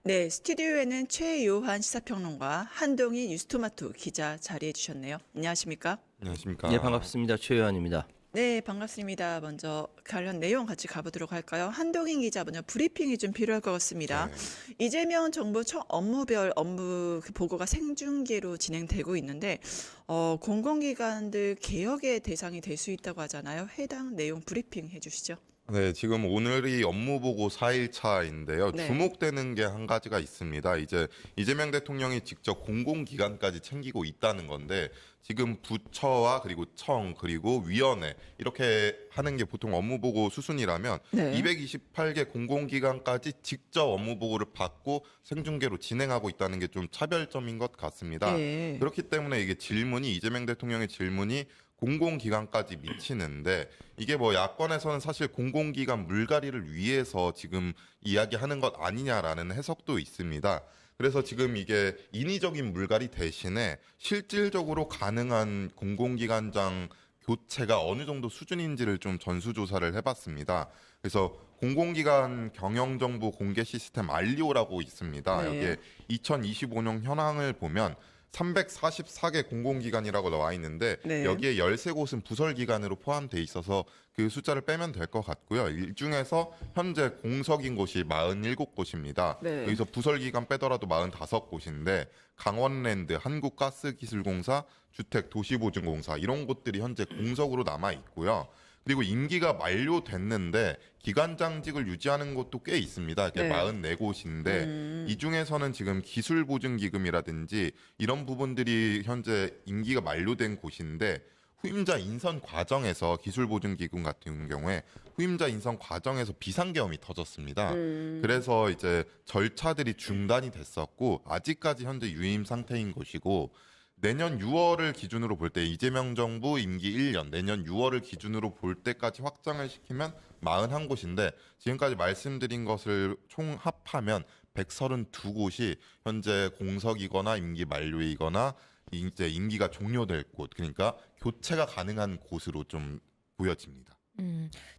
네, 스튜디오에는 최요한 시사평론가, 한동희 뉴스토마토 기자 자리해 주셨네요. 안녕하십니까? 안녕하십니까. 네, 반갑습니다. 최요한입니다. 네, 반갑습니다. 먼저 관련 내용 같이 가보도록 할까요? 한동희 기자 먼저 브리핑이 좀 필요할 것 같습니다. 네. 이재명 정부 첫 업무별 업무 그 보고가 생중계로 진행되고 있는데 공공기관들 개혁의 대상이 될 수 있다고 하잖아요. 해당 내용 브리핑 해주시죠. 네, 지금 오늘이 업무보고 4일 차인데요. 네. 주목되는 게 한 가지가 있습니다. 이제 이재명 대통령이 직접 공공기관까지 챙기고 있다는 건데 지금 부처와 그리고 청 그리고 위원회 이렇게 하는 게 보통 업무보고 수순이라면 네. 228개 공공기관까지 직접 업무보고를 받고 생중계로 진행하고 있다는 게 좀 차별점인 것 같습니다. 네. 그렇기 때문에 이게 질문이 이재명 대통령의 질문이 공공기관까지 미치는데 이게 뭐 야권에서는 사실 공공기관 물갈이를 위해서 지금 이야기하는 것 아니냐라는 해석도 있습니다. 그래서 지금 이게 인위적인 물갈이 대신에 실질적으로 가능한 공공기관장 교체가 어느 정도 수준인지를 좀 전수조사를 해봤습니다. 그래서 공공기관 경영정보 공개 시스템 알리오라고 있습니다. 네. 여기에 2025년 현황을 보면 344개 공공기관이라고 나와 있는데 네. 여기에 13곳은 부설기관으로 포함돼 있어서 그 숫자를 빼면 될 것 같고요. 이 중에서 현재 공석인 곳이 47곳입니다. 네. 여기서 부설기관 빼더라도 45곳인데 강원랜드, 한국가스기술공사, 주택도시보증공사 이런 곳들이 현재 공석으로 남아 있고요. 그리고 임기가 만료됐는데 기관장직을 유지하는 곳도 꽤 있습니다. 이게 네. 44곳인데 이 중에서는 지금 기술보증기금이라든지 이런 부분들이 현재 임기가 만료된 곳인데 후임자 인선 과정에서 기술보증기금 같은 경우에 후임자 인선 과정에서 비상계엄이 터졌습니다. 그래서 이제 절차들이 중단이 됐었고 아직까지 현재 유임 상태인 곳이고 내년 6월을 기준으로 볼 때 이재명 정부 임기 1년, 내년 6월을 기준으로 볼 때까지 확장을 시키면 41곳인데 지금까지 말씀드린 것을 총 합하면 132곳이 현재 공석이거나 임기 만료이거나 이제 임기가 종료될 곳, 그러니까 교체가 가능한 곳으로 좀 보여집니다.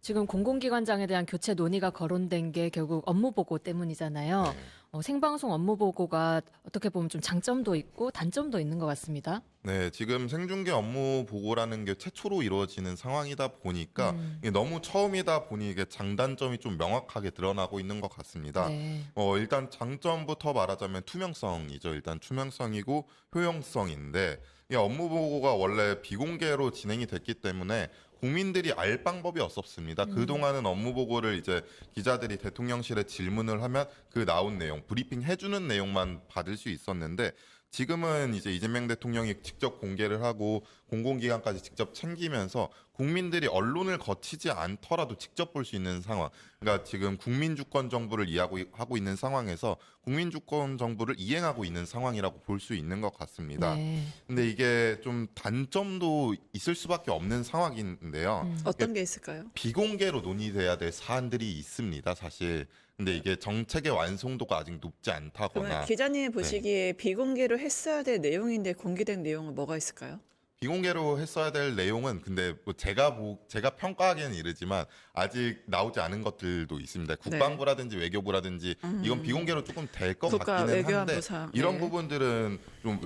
지금 공공기관장에 대한 교체 논의가 거론된 게 결국 업무보고 때문이잖아요. 네. 생방송 업무보고가 어떻게 보면 좀 장점도 있고 단점도 있는 것 같습니다. 네, 지금 생중계 업무 보고라는 게 최초로 이루어지는 상황이다 보니까 이게 너무 처음이다 보니 이게 장단점이 좀 명확하게 드러나고 있는 것 같습니다. 네. 일단 장점부터 말하자면 투명성이죠. 일단 투명성이고 효용성인데 이 업무 보고가 원래 비공개로 진행이 됐기 때문에 국민들이 알 방법이 없었습니다. 그동안은 업무 보고를 이제 기자들이 대통령실에 질문을 하면 그 나온 내용, 브리핑 해주는 내용만 받을 수 있었는데 지금은 이제 이재명 대통령이 직접 공개를 하고 공공기관까지 직접 챙기면서 국민들이 언론을 거치지 않더라도 직접 볼 수 있는 상황. 그러니까 지금 국민주권 정부를 하고 있는 상황에서 국민주권 정부를 이행하고 있는 상황이라고 볼 수 있는 것 같습니다. 네. 근데 이게 좀 단점도 있을 수밖에 없는 상황인데요. 어떤 게 있을까요? 비공개로 논의돼야 될 사안들이 있습니다, 사실. 근데 이게 정책의 완성도가 아직 높지 않다거나 그러면 기자님이 보시기에 비공개로 했어야 될 내용인데 공개된 내용은 뭐가 있을까요? 비공개로 했어야 될 내용은 근데 뭐 제가 평가하기는 이르지만 아직 나오지 않은 것들도 있습니다. 국방부라든지 외교부라든지 이건 비공개로 조금 될 것 국가 같기는 한데 외교안보상. 이런 네. 부분들은 좀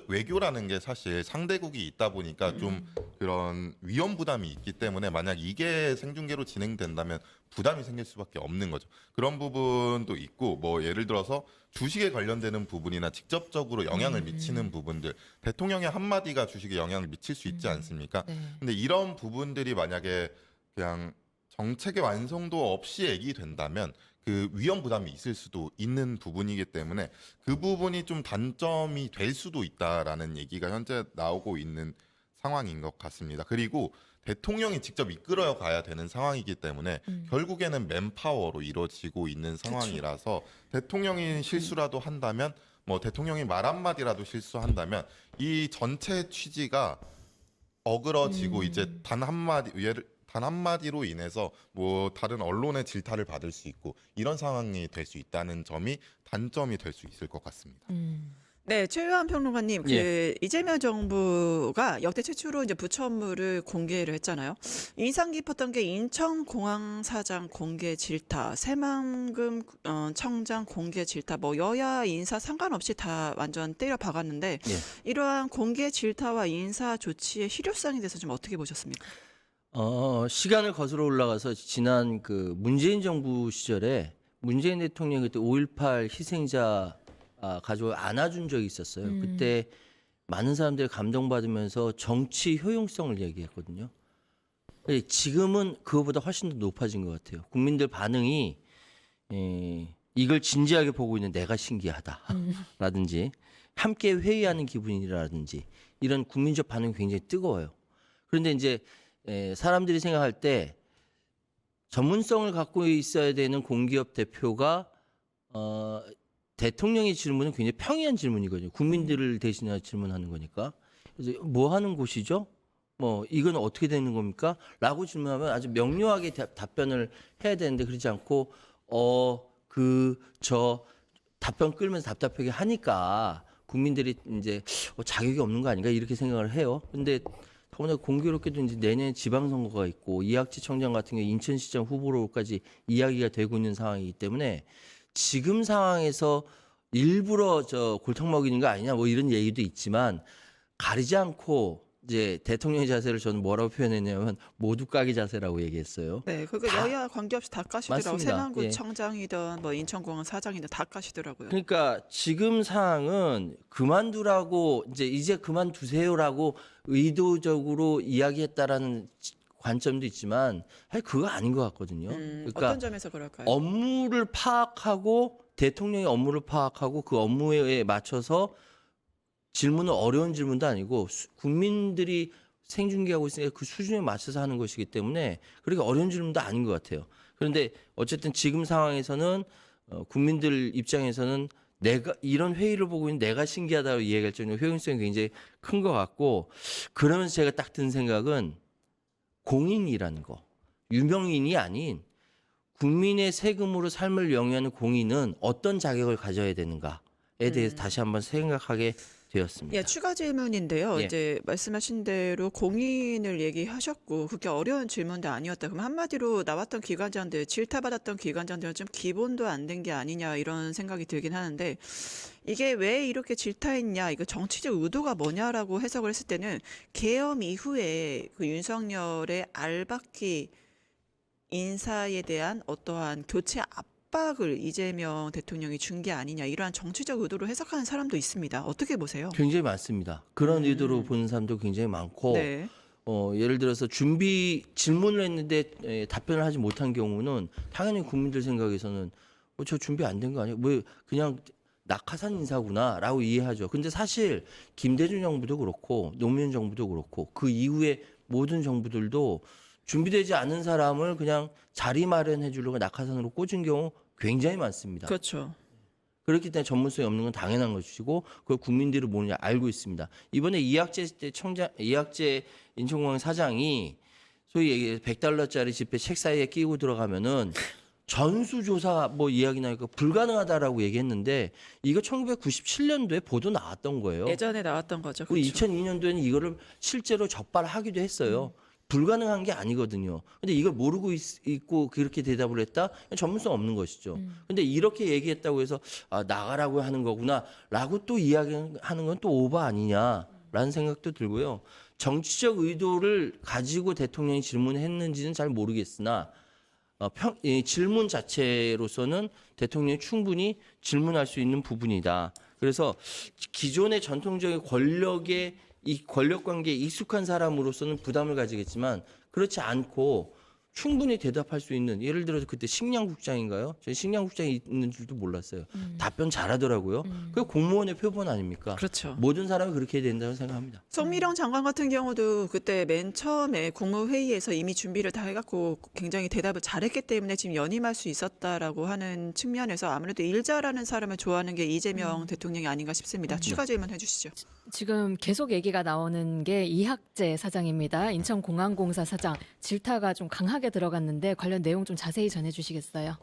외교라는 게 사실 상대국이 있다 보니까 좀 그런 위험 부담이 있기 때문에 만약 이게 생중계로 진행된다면 부담이 생길 수밖에 없는 거죠. 그런 부분도 있고 뭐 예를 들어서 주식에 관련되는 부분이나 직접적으로 영향을 미치는 부분들 대통령의 한마디가 주식에 영향을 미칠 수 있지 않습니까? 네. 근데 이런 부분들이 만약에 그냥 정책의 완성도 없이 얘기된다면 그 위험 부담이 있을 수도 있는 부분이기 때문에 그 부분이 좀 단점이 될 수도 있다라는 얘기가 현재 나오고 있는 상황인 것 같습니다. 그리고 대통령이 직접 이끌어 가야 되는 상황이기 때문에 결국에는 맨파워로 이루어지고 있는 상황이라서 대통령이 실수라도 한다면 뭐 대통령이 말 한마디라도 실수한다면 이 전체 취지가 어그러지고 이제 단 한마디로 인해서 뭐 다른 언론의 질타를 받을 수 있고 이런 상황이 될 수 있다는 점이 단점이 될 수 있을 것 같습니다. 네, 최유한 평론가님, 예. 이재명 정부가 역대 최초로 이제 부처 업무를 공개를 했잖아요. 인상 깊었던 게 인천공항사장 공개 질타, 새만금 청장 공개 질타, 뭐 여야 인사 상관없이 다 완전 때려 박았는데 예. 이러한 공개 질타와 인사 조치의 실효성에 대해서 좀 어떻게 보셨습니까? 시간을 거슬러 올라가서 지난 그 문재인 정부 시절에 문재인 대통령이 그때 5.18 희생자 가족을 안아준 적이 있었어요. 그때 많은 사람들이 감동받으면서 정치 효용성을 얘기했거든요. 지금은 그거보다 훨씬 더 높아진 것 같아요. 국민들 반응이 이걸 진지하게 보고 있는 내가 신기하다라든지 함께 회의하는 기분이라든지 이런 국민적 반응이 굉장히 뜨거워요. 그런데 이제 사람들이 생각할 때 전문성을 갖고 있어야 되는 공기업 대표가 대통령의 질문은 굉장히 평이한 질문이거든요. 국민들을 대신해 질문하는 거니까. 그래서 뭐 하는 곳이죠? 뭐 이건 어떻게 되는 겁니까? 라고 질문하면 아주 명료하게 답변을 해야 되는데 그러지 않고 답변 끌면서 답답하게 하니까 국민들이 이제 자격이 없는 거 아닌가 이렇게 생각을 해요. 근데 더구나 공교롭게도 이제 내년에 지방선거가 있고 이학재 청장 같은 경우 인천시장 후보로까지 이야기가 되고 있는 상황이기 때문에 지금 상황에서 일부러 골탕 먹이는 거 아니냐 뭐 이런 얘기도 있지만 가리지 않고 이제 대통령의 자세를 저는 뭐라고 표현했냐면 모두 까기 자세라고 얘기했어요. 네, 그거 여야 관계없이 다 까시더라고요. 맞습니다. 새만금 예. 청장이든 뭐 인천공항 사장이든 다 까시더라고요. 그러니까 지금 상황은 그만두라고 이제 그만두세요라고 의도적으로 이야기했다라는 관점도 있지만 사실 그거 아닌 것 같거든요. 그러니까 어떤 점에서 그럴까요? 업무를 파악하고 대통령의 업무를 파악하고 그 업무에 맞춰서 질문은 어려운 질문도 아니고 국민들이 생중계하고 있으니까 그 수준에 맞춰서 하는 것이기 때문에 그렇게 어려운 질문도 아닌 것 같아요. 그런데 어쨌든 지금 상황에서는 국민들 입장에서는 내가 이런 회의를 보고 있는 내가 신기하다고 이야기할 정도로 효용성이 굉장히 큰 것 같고 그러면서 제가 딱 든 생각은 공인이라는 거, 유명인이 아닌 국민의 세금으로 삶을 영위하는 공인은 어떤 자격을 가져야 되는가에 대해서 다시 한번 생각하게 되었습니다. 예, 추가 질문인데요. 예. 이제 말씀하신 대로 공인을 얘기하셨고 그게 어려운 질문도 아니었다. 그럼 한마디로 나왔던 기관장들, 질타받았던 기관장들은 좀 기본도 안 된 게 아니냐 이런 생각이 들긴 하는데 이게 왜 이렇게 질타했냐, 이거 정치적 의도가 뭐냐라고 해석을 했을 때는 계엄 이후에 그 윤석열의 알박기 인사에 대한 어떠한 교체 압박을 이재명 대통령이 준 게 아니냐 이러한 정치적 의도로 해석하는 사람도 있습니다. 어떻게 보세요? 굉장히 많습니다. 그런 의도로 보는 사람도 굉장히 많고 네. 예를 들어서 질문을 했는데 답변을 하지 못한 경우는 당연히 국민들 생각에서는 저 준비 안 된 거 아니에요? 뭐 그냥 낙하산 인사구나라고 이해하죠. 근데 사실 김대중 정부도 그렇고 노무현 정부도 그렇고 그 이후에 모든 정부들도 준비되지 않은 사람을 그냥 자리 마련해 주려고 낙하산으로 꽂은 경우 굉장히 많습니다. 그렇죠. 그렇기 때문에 전문성이 없는 건 당연한 것이고 그걸 국민들이 모르냐 알고 있습니다. 이번에 이학재 인천공항 사장이 소위 얘기해 $100짜리 지폐 책 사이에 끼고 들어가면은 전수조사 뭐 이야기 나니까 불가능하다라고 얘기했는데 이거 1997년도에 보도 나왔던 거예요. 예전에 나왔던 거죠. 우리 그렇죠. 2002년도에는 이거를 실제로 적발하기도 했어요. 불가능한 게 아니거든요. 근데 이걸 모르고 있고 그렇게 대답을 했다? 전문성 없는 것이죠. 근데 이렇게 얘기했다고 해서 나가라고 하는 거구나라고 또 이야기하는 건 또 오버 아니냐라는 생각도 들고요. 정치적 의도를 가지고 대통령이 질문했는지는 잘 모르겠으나 질문 자체로서는 대통령이 충분히 질문할 수 있는 부분이다. 그래서 기존의 전통적인 이 권력 관계에 익숙한 사람으로서는 부담을 가지겠지만 그렇지 않고 충분히 대답할 수 있는 예를 들어서 그때 식량국장인가요? 저희 식량국장이 있는 줄도 몰랐어요. 답변 잘하더라고요. 그게 공무원의 표본 아닙니까? 그렇죠. 모든 사람이 그렇게 해야 된다고 생각합니다. 송미령 장관 같은 경우도 그때 맨 처음에 국무회의에서 이미 준비를 다 해갖고 굉장히 대답을 잘했기 때문에 지금 연임할 수 있었다라고 하는 측면에서 아무래도 일 잘하는 사람을 좋아하는 게 이재명 대통령이 아닌가 싶습니다. 추가 질문 해주시죠. 지금 계속 얘기가 나오는 게 이학재 사장입니다. 인천공항공사 사장 질타가 좀 강하게 들어갔는데 관련 내용 좀 자세히 전해주시겠어요?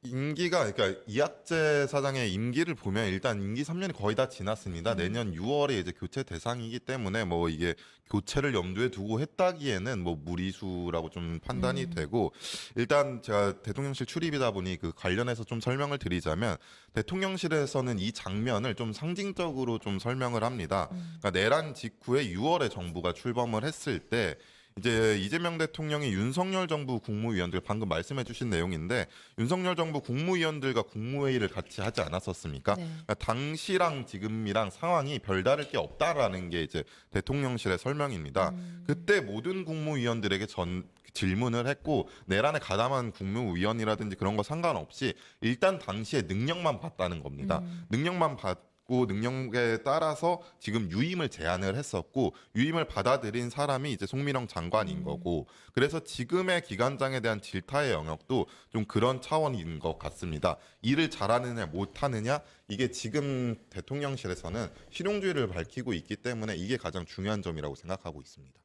임기가 그러니까 이학재 사장의 임기를 보면 일단 임기 3년이 거의 다 지났습니다. 내년 6월에 이제 교체 대상이기 때문에 뭐 이게 교체를 염두에 두고 했다기에는 뭐 무리수라고 좀 판단이 되고 일단 제가 대통령실 출입이다 보니 그 관련해서 좀 설명을 드리자면 대통령실에서는 이 장면을 좀 상징적으로 좀 설명을 합니다. 그러니까 내란 직후에 6월에 정부가 출범을 했을 때 이제 이재명 대통령이 윤석열 정부 국무위원들 방금 말씀해 주신 내용인데 윤석열 정부 국무위원들과 국무회의를 같이 하지 않았었습니까? 네. 그러니까 당시랑 지금이랑 상황이 별다를 게 없다라는 게 이제 대통령실의 설명입니다. 그때 모든 국무위원들에게 질문을 했고 내란에 가담한 국무위원이라든지 그런 거 상관없이 일단 당시에 능력만 봤다는 겁니다. 능력만 봤고 능력에 따라서 지금 유임을 제안을 했었고 유임을 받아들인 사람이 이제 송민영 장관인 거고 그래서 지금의 기관장에 대한 질타의 영역도 좀 그런 차원인 것 같습니다. 일을 잘하느냐 못하느냐 이게 지금 대통령실에서는 실용주의를 밝히고 있기 때문에 이게 가장 중요한 점이라고 생각하고 있습니다.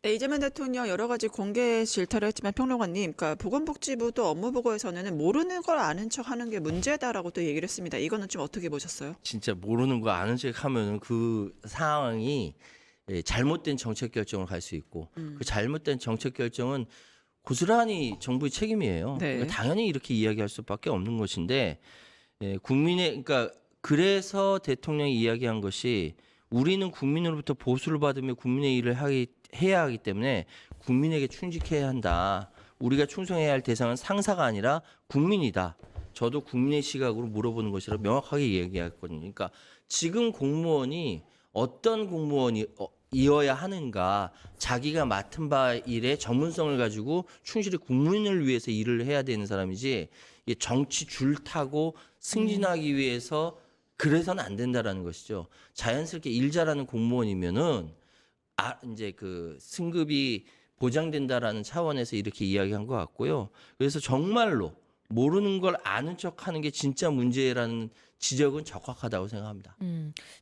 네, 이재명 대통령 여러 가지 공개 질타를 했지만 평론가님, 그러니까 보건복지부도 업무보고에서는 모르는 걸 아는 척하는 게 문제다라고 또 얘기를 했습니다. 이거는 좀 어떻게 보셨어요? 진짜 모르는 거 아는 척 하면은 그 상황이 잘못된 정책 결정을 갈 수 있고 그 잘못된 정책 결정은 고스란히 정부의 책임이에요. 네. 그러니까 당연히 이렇게 이야기할 수밖에 없는 것인데 그러니까 그래서 대통령이 이야기한 것이 우리는 국민으로부터 보수를 받으며 국민의 일을 해야 하기 때문에 국민에게 충직해야 한다. 우리가 충성해야 할 대상은 상사가 아니라 국민이다. 저도 국민의 시각으로 물어보는 것이라 명확하게 얘기했거든요. 그러니까 지금 공무원이 어떤 공무원이 이어야 하는가, 자기가 맡은 바 일의 전문성을 가지고 충실히 국민을 위해서 일을 해야 되는 사람이지 정치 줄 타고 승진하기 위해서 그래서는 안 된다라는 것이죠. 자연스럽게 일 잘하는 공무원이면은 이제 그 승급이 보장된다라는 차원에서 이렇게 이야기한 것 같고요. 그래서 정말로 모르는 걸 아는 척하는 게 진짜 문제라는 지적은 적확하다고 생각합니다.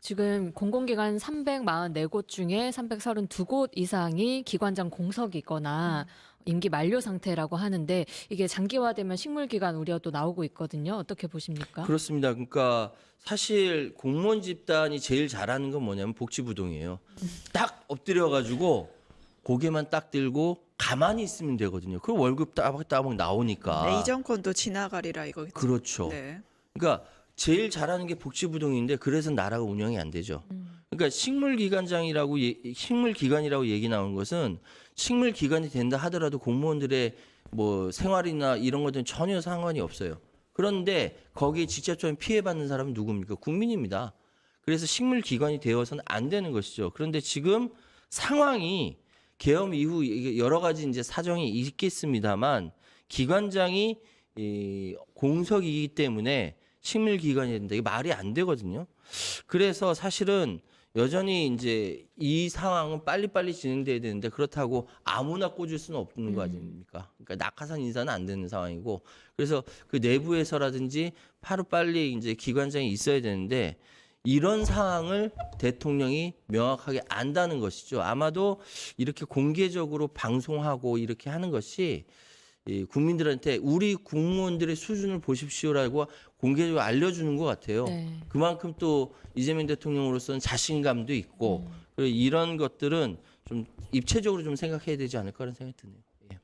지금 공공기관 344곳 중에 332곳 이상이 기관장 공석이거나 임기 만료 상태라고 하는데 이게 장기화되면 식물기관 우려도 나오고 있거든요. 어떻게 보십니까? 그렇습니다. 그러니까 사실 공무원 집단이 제일 잘하는 건 뭐냐면 복지부동이에요. 딱 엎드려가지고 고개만 딱 들고 가만히 있으면 되거든요. 그 월급 따박따박 나오니까. 네, 이 정권도 지나가리라 이거겠죠. 그렇죠. 네. 그러니까 제일 잘하는 게 복지부동인데 그래서 나라가 운영이 안 되죠. 그러니까 식물기관이라고 얘기 나온 것은 식물기관이 된다 하더라도 공무원들의 뭐 생활이나 이런 것들은 전혀 상관이 없어요. 그런데 거기에 직접적인 피해받는 사람은 누굽니까? 국민입니다. 그래서 식물기관이 되어서는 안 되는 것이죠. 그런데 지금 상황이 계엄 이후 여러 가지 이제 사정이 있겠습니다만 기관장이 공석이기 때문에 식물기관이 된다. 이게 말이 안 되거든요. 그래서 사실은 여전히 이제 이 상황은 빨리빨리 진행돼야 되는데 그렇다고 아무나 꽂을 수는 없는 거 아닙니까? 그러니까 낙하산 인사는 안 되는 상황이고 그래서 그 내부에서라든지 하루빨리 이제 기관장이 있어야 되는데 이런 상황을 대통령이 명확하게 안다는 것이죠. 아마도 이렇게 공개적으로 방송하고 이렇게 하는 것이 국민들한테 우리 공무원들의 수준을 보십시오라고 공개적으로 알려주는 것 같아요. 네. 그만큼 또 이재명 대통령으로서는 자신감도 있고 그리고 이런 것들은 좀 입체적으로 좀 생각해야 되지 않을까 하는 생각이 드네요. 예.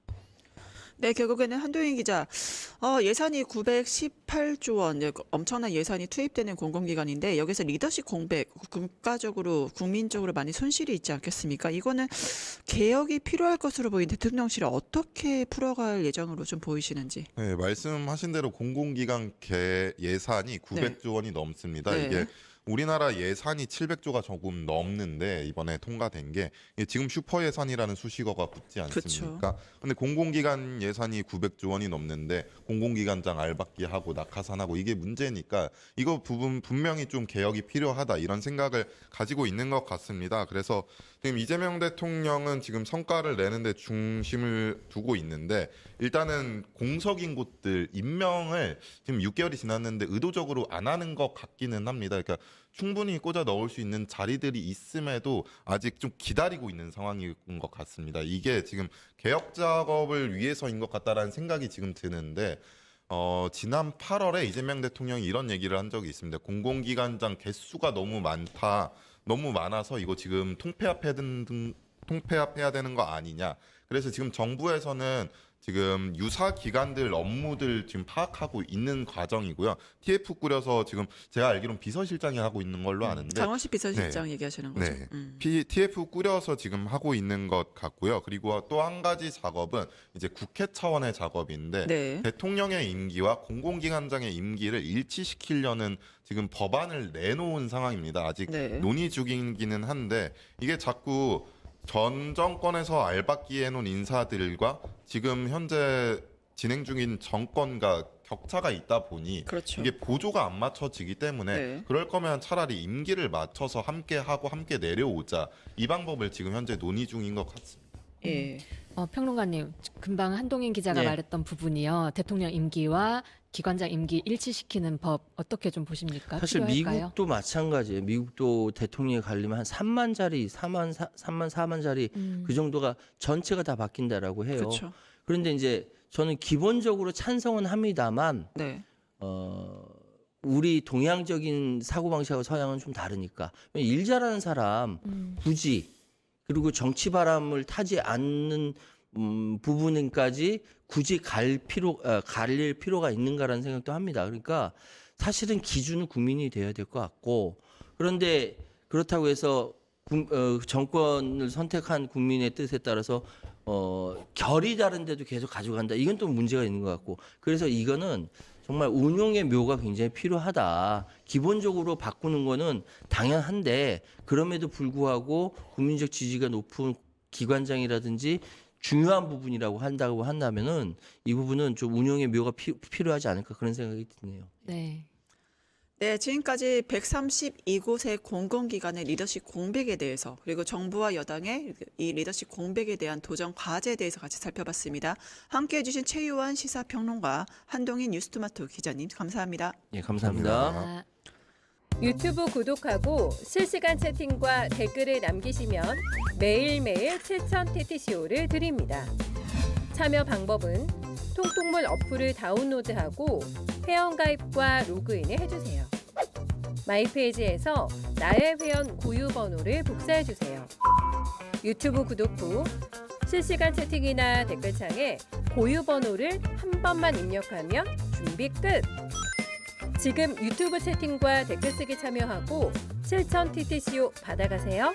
네, 결국에는 한도윤 기자, 예산이 918조 원, 엄청난 예산이 투입되는 공공기관인데 여기서 리더십 공백, 국가적으로, 국민적으로 많이 손실이 있지 않겠습니까? 이거는 개혁이 필요할 것으로 보이는 대통령실을 어떻게 풀어갈 예정으로 좀 보이시는지. 네, 말씀하신 대로 공공기관 예산이 900조 원이 넘습니다. 네. 이게 우리나라 예산이 700조가 조금 넘는데 이번에 통과된 게 이게 지금 슈퍼 예산이라는 수식어가 붙지 않습니까? 근데 공공기관 예산이 900조 원이 넘는데 공공기관장 알박기 하고 낙하산하고 이게 문제니까 이거 부분 분명히 좀 개혁이 필요하다 이런 생각을 가지고 있는 것 같습니다. 그래서 지금 이재명 대통령은 지금 성과를 내는데 중심을 두고 있는데 일단은 공석인 곳들 임명을 지금 6개월이 지났는데 의도적으로 안 하는 것 같기는 합니다. 그러니까 충분히 꽂아 넣을 수 있는 자리들이 있음에도 아직 좀 기다리고 있는 상황인 것 같습니다. 이게 지금 개혁 작업을 위해서인 것 같다라는 생각이 지금 드는데 지난 8월에 이재명 대통령이 이런 얘기를 한 적이 있습니다. 공공기관장 개수가 너무 많아서 이거 지금 통폐합해야 되는 거 아니냐. 그래서 지금 정부에서는 지금 유사 기관들 업무들 지금 파악하고 있는 과정이고요. TF 꾸려서 지금 제가 알기로는 비서실장이 하고 있는 걸로 아는데 장원식 비서실장 얘기하시는 거죠. 네. TF 꾸려서 지금 하고 있는 것 같고요. 그리고 또 한 가지 작업은 이제 국회 차원의 작업인데 네. 대통령의 임기와 공공기관장의 임기를 일치시키려는 지금 법안을 내놓은 상황입니다. 아직 네. 논의 중이기는 한데 이게 자꾸 전 정권에서 알박기 해놓은 인사들과 지금 현재 진행 중인 정권과 격차가 있다 보니 그렇죠. 이게 보조가 안 맞춰지기 때문에 네. 그럴 거면 차라리 임기를 맞춰서 함께 하고 함께 내려오자 이 방법을 지금 현재 논의 중인 것 같습니다. 예. 평론가님, 금방 한동인 기자가 네. 말했던 부분이요. 대통령 임기와 기관장 임기 일치시키는 법 어떻게 좀 보십니까? 사실 필요할까요? 미국도 마찬가지예요. 미국도 대통령이 가려면 한 3만 자리, 4만 자리 그 정도가 전체가 다 바뀐다라고 해요. 그렇죠. 그런데 이제 저는 기본적으로 찬성은 합니다만 네. 우리 동양적인 사고방식하고 서양은 좀 다르니까 일 잘하는 사람 굳이 그리고 정치 바람을 타지 않는 부분까지 굳이 갈릴 필요가 있는가라는 생각도 합니다. 그러니까 사실은 기준은 국민이 되어야 될 것 같고 그런데 그렇다고 해서 정권을 선택한 국민의 뜻에 따라서 결이 다른데도 계속 가져간다. 이건 또 문제가 있는 것 같고 그래서 이거는 정말 운용의 묘가 굉장히 필요하다. 기본적으로 바꾸는 거는 당연한데 그럼에도 불구하고 국민적 지지가 높은 기관장이라든지 중요한 부분이라고 한다면은 이 부분은 좀 운용의 묘가 필요하지 않을까 그런 생각이 드네요. 네. 네, 지금까지 132곳의 공공기관의 리더십 공백에 대해서 그리고 정부와 여당의 이 리더십 공백에 대한 도전 과제에 대해서 같이 살펴봤습니다. 함께해 주신 최유한 시사평론가, 한동인 뉴스토마토 기자님 감사합니다. 예, 감사합니다. 아, 유튜브 구독하고 실시간 채팅과 댓글을 남기시면 매일매일 7천 TTCO를 드립니다. 참여 방법은 통통물 어플을 다운로드하고 회원가입과 로그인을 해주세요. 마이페이지에서 나의 회원 고유 번호를 복사해주세요. 유튜브 구독 후 실시간 채팅이나 댓글창에 고유 번호를 한 번만 입력하면 준비 끝! 지금 유튜브 채팅과 댓글 쓰기 참여하고 실천 TTCO 받아가세요.